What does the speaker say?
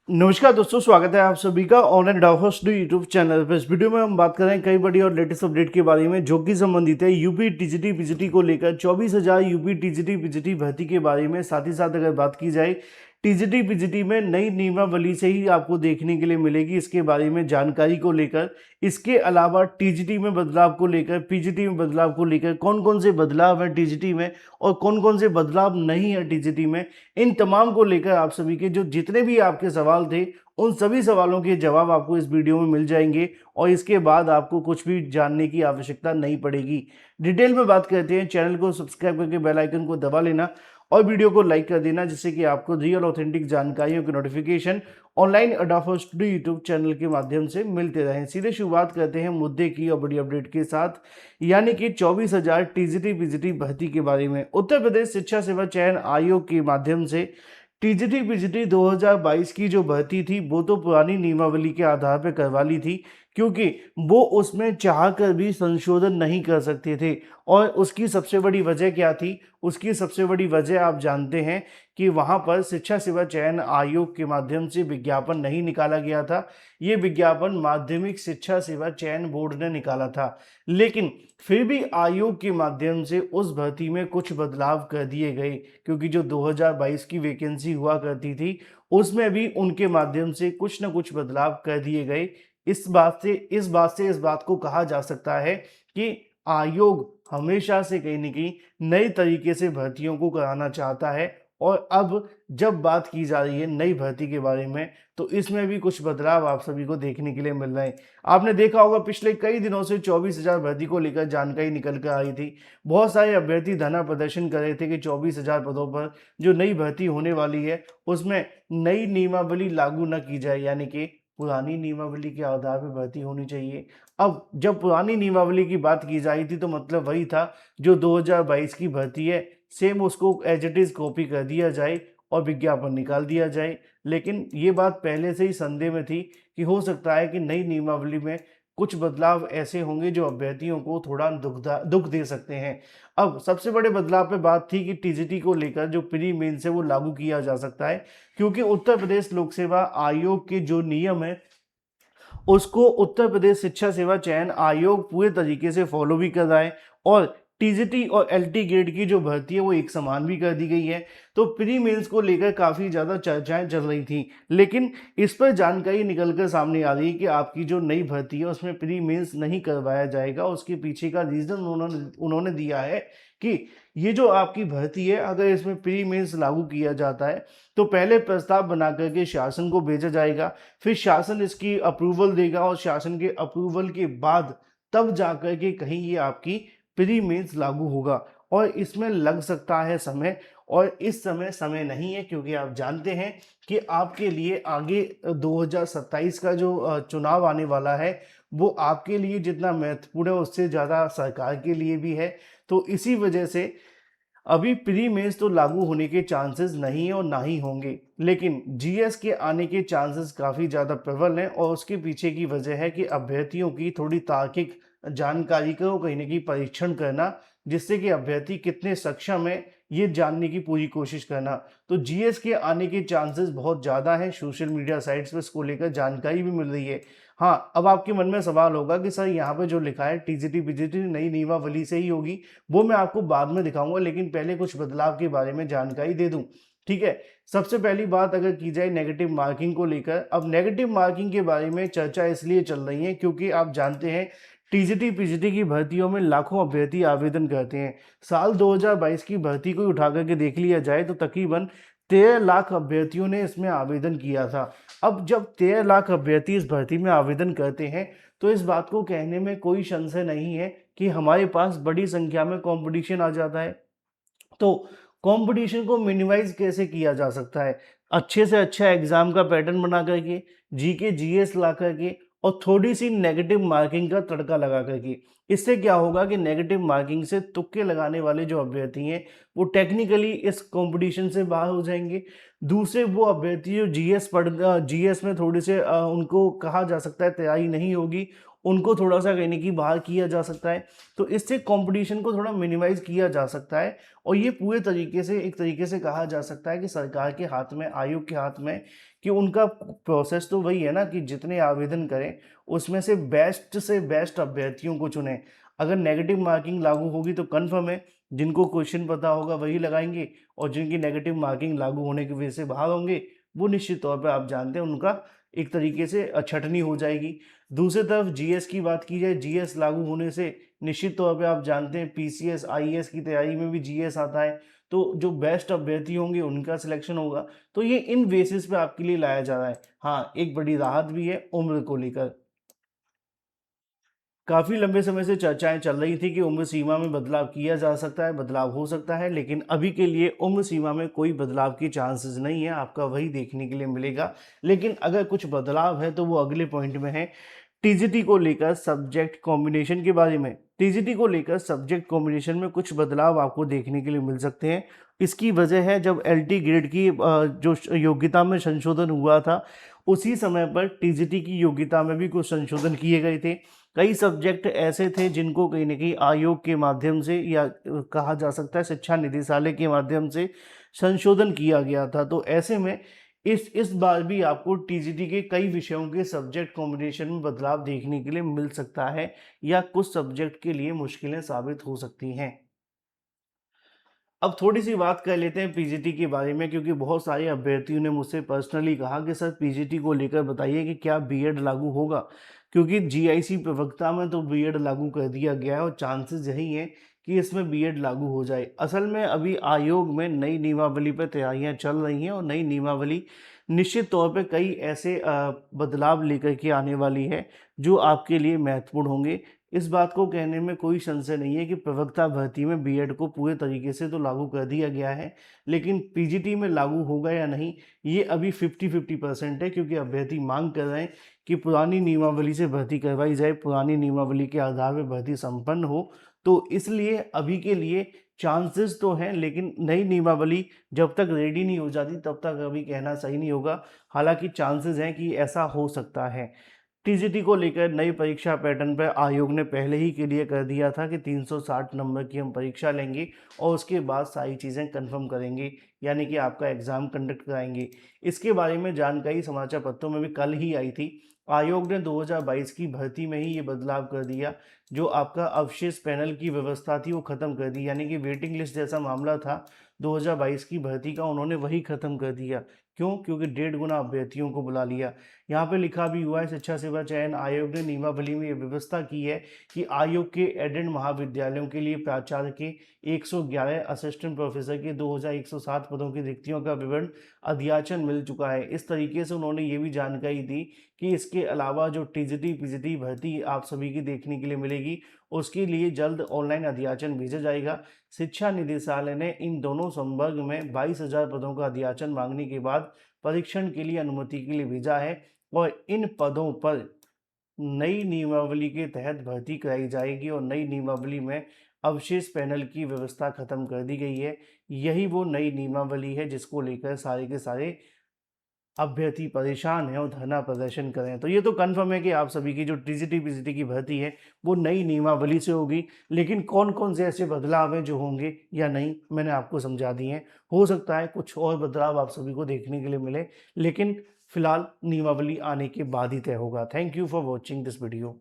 नमस्कार दोस्तों, स्वागत है आप सभी का ऑनलाइन डाउट यूट्यूब चैनल पर। इस वीडियो में हम बात कर रहे हैं कई बड़ी और लेटेस्ट अपडेट के बारे में जो कि संबंधित है यूपी टीजीटी पीजीटी को लेकर 24,000 यूपी टीजीटी पीजीटी भर्ती के बारे में। साथ ही साथ अगर बात की जाए टीजीटी पीजीटी में नई नियमावली से ही आपको देखने के लिए मिलेगी, इसके बारे में जानकारी को लेकर। इसके अलावा टीजीटी में बदलाव को लेकर, पीजीटी में बदलाव को लेकर, कौन कौन से बदलाव है टीजीटी में और कौन कौन से बदलाव नहीं है टीजीटी में, इन तमाम को लेकर आप सभी के जो जितने भी आपके सवाल थे उन सभी सवालों के जवाब आपको इस वीडियो में मिल जाएंगे और इसके बाद आपको कुछ भी जानने की आवश्यकता नहीं पड़ेगी। डिटेल में बात करते हैं। चैनल को सब्सक्राइब करके बेल आइकन को दबा लेना और वीडियो को लाइक कर देना, जिससे कि आपको रियल ऑथेंटिक जानकारियों की नोटिफिकेशन ऑनलाइन अडाफा स्टूडियो यूट्यूब चैनल के माध्यम से मिलते रहें। सीधे शुरुआत करते हैं मुद्दे की और बड़ी अपडेट के साथ, यानी कि 24,000 टीजीटी पीजीटी भर्ती के बारे में। उत्तर प्रदेश शिक्षा सेवा चयन आयोग के माध्यम से टीजीटी पीजीटी 2022 की जो भर्ती थी वो तो पुरानी नियमावली के आधार पर करवा ली थी, क्योंकि वो उसमें चाह कर भी संशोधन नहीं कर सकते थे। और उसकी सबसे बड़ी वजह क्या थी? उसकी सबसे बड़ी वजह आप जानते हैं कि वहाँ पर शिक्षा सेवा चयन आयोग के माध्यम से विज्ञापन नहीं निकाला गया था। ये विज्ञापन माध्यमिक शिक्षा सेवा चयन बोर्ड ने निकाला था, लेकिन फिर भी आयोग के माध्यम से उस भर्ती में कुछ बदलाव कर दिए गए, क्योंकि जो 2022 की वैकेंसी हुआ करती थी उसमें भी उनके माध्यम से कुछ न कुछ बदलाव कर दिए गए। इस बात को कहा जा सकता है कि आयोग हमेशा से कहीं न कहीं नए तरीके से भर्तियों को कराना चाहता है। और अब जब बात की जा रही है नई भर्ती के बारे में, तो इसमें भी कुछ बदलाव आप सभी को देखने के लिए मिल रहे हैं। आपने देखा होगा पिछले कई दिनों से 24,000 भर्ती को लेकर जानकारी निकल कर आई थी। बहुत सारे अभ्यर्थी धरना प्रदर्शन कर रहे थे कि 24,000 पदों पर जो नई भर्ती होने वाली है उसमें नई नियमावली लागू न की जाए, यानी कि पुरानी नियमावली के आधार पर भर्ती होनी चाहिए। अब जब पुरानी नियमावली की बात की जाई थी तो मतलब वही था, जो 2022 की भर्ती है सेम उसको एज इट इज़ कॉपी कर दिया जाए और विज्ञापन निकाल दिया जाए। लेकिन ये बात पहले से ही संदेह में थी कि हो सकता है कि नई नियमावली में कुछ बदलाव ऐसे होंगे जो अभ्यर्थियों को थोड़ा दुख दे सकते हैं। अब सबसे बड़े बदलाव पे बात थी कि टीजीटी को लेकर जो प्री मेंस है वो लागू किया जा सकता है, क्योंकि उत्तर प्रदेश लोक सेवा आयोग के जो नियम है उसको उत्तर प्रदेश शिक्षा सेवा चयन आयोग पूरे तरीके से फॉलो भी कर रहा है। और टीजीटी और एलटी ग्रेड की जो भर्ती है वो एक समान भी कर दी गई है। तो प्री मेंस को लेकर काफ़ी ज़्यादा चर्चाएं चल रही थी, लेकिन इस पर जानकारी निकल कर सामने आ रही है कि आपकी जो नई भर्ती है उसमें प्री मेंस नहीं करवाया जाएगा। उसके पीछे का रीज़न उन्होंने दिया है कि ये जो आपकी भर्ती है अगर इसमें प्री मेंस लागू किया जाता है तो पहले प्रस्ताव बना करके शासन को भेजा जाएगा, फिर शासन इसकी अप्रूवल देगा और शासन के अप्रूवल के बाद तब जाकर के कहीं ये आपकी प्री मेंस लागू होगा। और इसमें लग सकता है समय, और इस समय नहीं है, क्योंकि आप जानते हैं कि आपके लिए आगे 2027 का जो चुनाव आने वाला है वो आपके लिए जितना महत्वपूर्ण है उससे ज़्यादा सरकार के लिए भी है। तो इसी वजह से अभी प्री मेंस तो लागू होने के चांसेस नहीं है और ना ही होंगे, लेकिन जीएस के आने के चांसेस काफ़ी ज़्यादा प्रबल हैं। और उसके पीछे की वजह है कि अभ्यर्थियों की थोड़ी तार्किक जानकारी का कहीं ना कहीं परीक्षण करना, जिससे कि अभ्यर्थी कितने सक्षम है ये जानने की पूरी कोशिश करना। तो जीएस के आने के चांसेस बहुत ज़्यादा हैं। सोशल मीडिया साइट्स पर इसको लेकर जानकारी भी मिल रही है। हाँ, अब आपके मन में सवाल होगा कि सर यहाँ पे जो लिखा है टीजीटी पीजीटी नई नियमावली से ही होगी, वो मैं आपको बाद में दिखाऊंगा, लेकिन पहले कुछ बदलाव के बारे में जानकारी दे दूं। ठीक है, सबसे पहली बात अगर की जाए नेगेटिव मार्किंग को लेकर। अब नेगेटिव मार्किंग के बारे में चर्चा इसलिए चल रही है क्योंकि आप जानते हैं टीजीटी पीजीटी की भर्तियों में लाखों अभ्यर्थी आवेदन करते हैं। साल 2022 की भर्ती को उठा करके देख लिया जाए तो तकरीबन 13 लाख अभ्यर्थियों ने इसमें आवेदन किया था। अब जब 13 लाख अभ्यर्थी इस भर्ती में आवेदन करते हैं तो इस बात को कहने में कोई संशय नहीं है कि हमारे पास बड़ी संख्या में कंपटीशन आ जाता है। तो कंपटीशन को मिनिमाइज कैसे किया जा सकता है? अच्छे से अच्छा एग्जाम का पैटर्न बना करके, जीके जीएस ला करके और थोड़ी सी नेगेटिव मार्किंग का तड़का लगा करके। इससे क्या होगा कि नेगेटिव मार्किंग से तुक्के लगाने वाले जो अभ्यर्थी हैं वो टेक्निकली इस कंपटीशन से बाहर हो जाएंगे। दूसरे वो अभ्यर्थी जो जीएस में थोड़े से उनको कहा जा सकता है तैयारी नहीं होगी, उनको थोड़ा सा कहीं न कहीं बाहर किया जा सकता है। तो इससे कॉम्पिटिशन को थोड़ा मिनिमाइज़ किया जा सकता है और ये पूरे तरीके से एक तरीके से कहा जा सकता है कि सरकार के हाथ में, आयोग के हाथ में, कि उनका प्रोसेस तो वही है ना कि जितने आवेदन करें, उसमें से बेस्ट अभ्यर्थियों को चुनें। अगर नेगेटिव मार्किंग लागू होगी तो कन्फर्म है, जिनको क्वेश्चन पता होगा वही लगाएँगे और जिनकी नेगेटिव मार्किंग लागू होने की वजह से बाहर होंगे, वो निश्चित तौर पे आप जानते हैं उनका एक तरीके से छँटनी हो जाएगी। दूसरी तरफ जीएस की बात की जाए, जीएस लागू होने से निश्चित तौर पे आप जानते हैं पीसीएस, आईएएस की तैयारी में भी जीएस आता है, तो जो बेस्ट अभ्यर्थी होंगे उनका सिलेक्शन होगा। तो ये इन बेसिस पे आपके लिए लाया जा रहा है। हाँ, एक बड़ी राहत भी है उम्र को लेकर। काफ़ी लंबे समय से चर्चाएँ चल रही थी कि उम्र सीमा में बदलाव किया जा सकता है, बदलाव हो सकता है, लेकिन अभी के लिए उम्र सीमा में कोई बदलाव की चांसेस नहीं है, आपका वही देखने के लिए मिलेगा। लेकिन अगर कुछ बदलाव है तो वो अगले पॉइंट में है, टीजीटी को लेकर सब्जेक्ट कॉम्बिनेशन के बारे में। टीजीटी को लेकर सब्जेक्ट कॉम्बिनेशन में कुछ बदलाव आपको देखने के लिए मिल सकते हैं। इसकी वजह है जब एलटी ग्रेड की जो योग्यता में संशोधन हुआ था, उसी समय पर टीजीटी की योग्यता में भी कुछ संशोधन किए गए थे। कई सब्जेक्ट ऐसे थे जिनको कहीं न कहीं आयोग के माध्यम से या कहा जा सकता है शिक्षा निदेशालय के माध्यम से संशोधन किया गया था। तो ऐसे में इस बार भी आपको टीजीटी के कई विषयों के सब्जेक्ट कॉम्बिनेशन में बदलाव देखने के लिए मिल सकता है या कुछ सब्जेक्ट के लिए मुश्किलें साबित हो सकती हैं। अब थोड़ी-सी बात कर लेते हैं पीजीटी के बारे में, क्योंकि बहुत सारे अभ्यर्थियों ने मुझसे पर्सनली कहा कि सर पीजीटी को लेकर बताइए कि क्या बीएड लागू होगा? क्योंकि जीआईसी प्रवक्ता में तो बीएड लागू कर दिया गया है और चांसेस यही हैं कि इसमें बीएड लागू हो जाए। असल में अभी आयोग में नई नियमावली पर तैयारियाँ चल रही हैं और नई नियमावली निश्चित तौर पे कई ऐसे बदलाव लेकर के आने वाली है, जो आपके लिए महत्वपूर्ण होंगे। इस बात को कहने में कोई संशय नहीं है कि प्रवक्ता भर्ती में बीएड को पूरे तरीके से तो लागू कर दिया गया है, लेकिन पीजीटी में लागू होगा या नहीं, ये अभी 50-50% है, क्योंकि अभ्यर्थी मांग कर रहे हैं कि पुरानी नियमावली से भर्ती करवाई जाए, पुरानी नियमावली के आधार पर भर्ती संपन्न हो। तो इसलिए अभी के लिए चांसेस तो हैं, लेकिन नई नियमावली जब तक रेडी नहीं हो जाती तब तक अभी कहना सही नहीं होगा। हालांकि चांसेस हैं कि ऐसा हो सकता है। टीजीटी को लेकर नई परीक्षा पैटर्न पर आयोग ने पहले ही क्लियर कर दिया था कि 360 नंबर की हम परीक्षा लेंगे और उसके बाद सारी चीज़ें कंफर्म करेंगे, यानी कि आपका एग्ज़ाम कंडक्ट कराएंगे। इसके बारे में जानकारी समाचार पत्रों में भी कल ही आई थी। आयोग ने 2022 की भर्ती में ही ये बदलाव कर दिया, जो आपका अवशेष पैनल की व्यवस्था थी वो ख़त्म कर दी, यानी कि वेटिंग लिस्ट जैसा मामला था 2022 की भर्ती का, उन्होंने वही ख़त्म कर दिया। क्यों? क्योंकि 1.5 गुना अभ्यर्थियों को बुला लिया। यहाँ पे लिखा भी हुआ है, शिक्षा सेवा चयन आयोग ने नियमावली में ये व्यवस्था की है कि आयोग के एडेड महाविद्यालयों के लिए प्राचार्य के 111, असिस्टेंट प्रोफेसर के 2107 पदों की रिक्तियों का विवरण अध्याचन मिल चुका है। इस तरीके से उन्होंने ये भी जानकारी दी कि इसके अलावा जो टीजीटी पीजीटी भर्ती आप सभी की देखने के लिए मिलेगी, उसके लिए जल्द ऑनलाइन अध्याचन भेजा जाएगा। शिक्षा निदेशालय ने इन दोनों संवर्ग में 22,000 पदों का अध्याचन मांगने के बाद परीक्षण के लिए अनुमति के लिए भेजा है और इन पदों पर नई नियमावली के तहत भर्ती कराई जाएगी और नई नियमावली में अवशेष पैनल की व्यवस्था खत्म कर दी गई है। यही वो नई नियमावली है जिसको लेकर सारे के सारे अभ्यर्थी परेशान हैं और धरना प्रदर्शन कर रहे हैं। तो ये तो कन्फर्म है कि आप सभी की जो टीजीटी पीजीटी की भर्ती है वो नई नियमावली से होगी, लेकिन कौन कौन से ऐसे बदलाव हैं जो होंगे या नहीं, मैंने आपको समझा दिए हैं। हो सकता है कुछ और बदलाव आप सभी को देखने के लिए मिले, लेकिन फिलहाल नियमावली आने के बाद ही तय होगा। Thank you for watching this video.